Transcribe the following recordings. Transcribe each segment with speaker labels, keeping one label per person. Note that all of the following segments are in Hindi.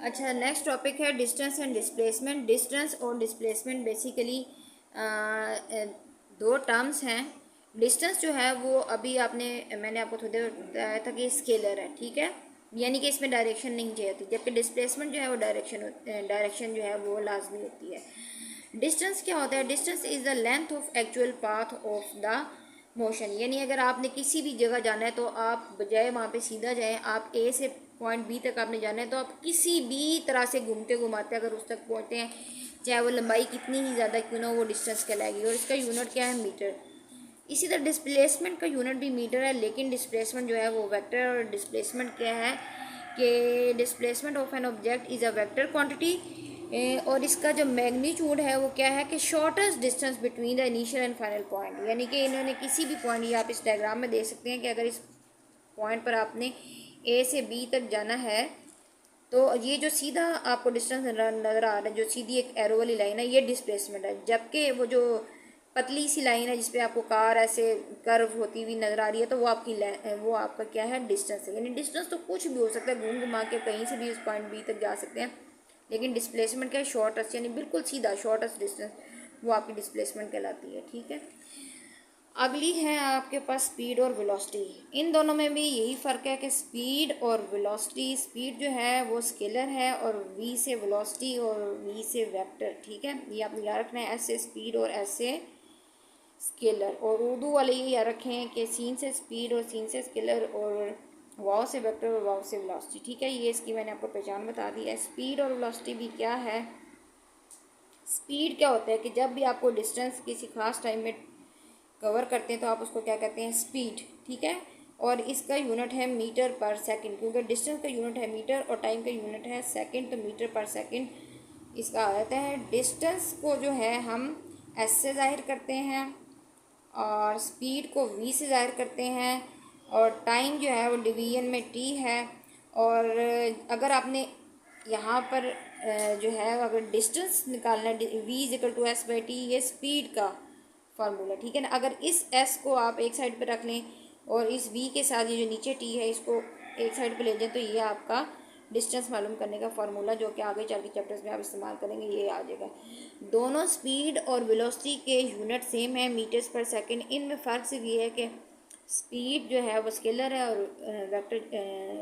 Speaker 1: अच्छा, नेक्स्ट टॉपिक है डिस्टेंस एंड डिस्प्लेसमेंट। डिस्टेंस और डिस्प्लेसमेंट बेसिकली दो टर्म्स हैं। डिस्टेंस जो है वो अभी मैंने आपको थोड़ी देर बताया था कि स्केलर है, ठीक है, यानी कि इसमें डायरेक्शन नहीं चाहिए होती, जबकि डिस्प्लेसमेंट जो है वो डायरेक्शन जो है वो लाजमी होती है। डिस्टेंस क्या होता है? Distance is the length of actual path of the motion, यानी अगर आपने किसी भी जगह जाना है तो आप बजाय वहाँ पे सीधा जाएं, आप ए से पॉइंट बी तक आपने जाना है तो आप किसी भी तरह से घूमते घुमाते अगर उस तक पहुँचते हैं, चाहे वो लंबाई कितनी ही ज़्यादा क्यों ना, वो डिस्टेंस कहलाएगी। और इसका यूनिट क्या है? मीटर। इसी तरह डिस्प्लेसमेंट का यूनिट भी मीटर है, लेकिन डिस्प्लेसमेंट जो है वो वेक्टर है। और डिस्प्लेसमेंट क्या है कि displacement of an object is a vector quantity. और इसका जो मैग्नीट्यूड है वो क्या है कि shortest distance between the initial and final point, यानी कि इन्होंने किसी भी पॉइंट, ये आप इस डायग्राम में देख सकते हैं कि अगर इस पॉइंट पर आपने ए से बी तक जाना है तो ये जो सीधा आपको डिस्टेंस नज़र आ रहा है, जो सीधी एक एरो वाली लाइन है, ये डिस्प्लेसमेंट है। जबकि वो जो पतली सी लाइन है जिसपे आपको कार ऐसे कर्व होती हुई नज़र आ रही है, तो वो आपका क्या है? डिस्टेंस है। यानी डिस्टेंस तो कुछ भी हो सकता है, घूम घुमा के कहीं से भी उस पॉइंट बी तक जा सकते हैं, लेकिन डिस्प्लेसमेंट क्या है? शॉर्टेस्ट, यानी बिल्कुल सीधा शॉर्टेस्ट डिस्टेंस, वो आपकी डिस्प्लेसमेंट कहलाती है, ठीक है। अगली है आपके पास स्पीड और वेलोसिटी। इन दोनों में भी यही फ़र्क है कि स्पीड और वेलोसिटी, स्पीड जो है वो स्केलर है और वी से वेलोसिटी और वी से वेक्टर, ठीक है। ये आपने याद रखना है, एस से स्पीड और एस से स्केलर। और उर्दू वाले ये याद रखें कि सीन से स्पीड और सीन से स्केलर और वाव से वेक्टर और वाव से वेलोसिटी, ठीक है। ये इसकी मैंने आपको पहचान बता दी है। स्पीड और वेलोसिटी भी क्या है? स्पीड क्या होता है कि जब भी आपको डिस्टेंस किसी खास टाइम में कवर करते हैं तो आप उसको क्या कहते हैं? स्पीड, ठीक है। और इसका यूनिट है मीटर पर सेकंड, क्योंकि डिस्टेंस का यूनिट है मीटर और टाइम का यूनिट है सेकंड, तो मीटर पर सेकंड इसका आता है। डिस्टेंस को जो है हम एस से ज़ाहिर करते हैं और स्पीड को वी से ज़ाहिर करते हैं, और टाइम जो है वो डिवीजन में टी है। और अगर आपने यहाँ पर जो है अगर डिस्टेंस निकालना है, V is equal to S by T, ये स्पीड का फार्मूला, ठीक है ना। अगर इस एस को आप एक साइड पर रख लें और इस वी के साथ ये जो नीचे टी है इसको एक साइड पर ले जाएं, तो ये आपका डिस्टेंस मालूम करने का फार्मूला, जो कि आगे चल के चैप्टर्स में आप इस्तेमाल करेंगे, ये आ जाएगा। दोनों स्पीड और वेलोसिटी के यूनिट सेम है, मीटर्स पर सेकंड। इनमें फ़र्क सिर्फ ये है कि स्पीड जो है वो स्केलर है और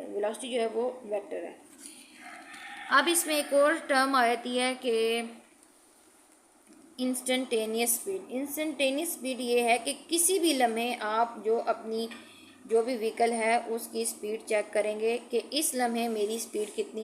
Speaker 1: वेलोसिटी जो है वो वेक्टर है। अब इसमें एक और टर्म आ जाती है कि इंस्टेंटेनियस स्पीड। इंस्टेंटेनियस स्पीड ये है कि किसी भी लम्हे आप जो भी व्हीकल है उसकी स्पीड चेक करेंगे कि इस लम्हे मेरी स्पीड कितनी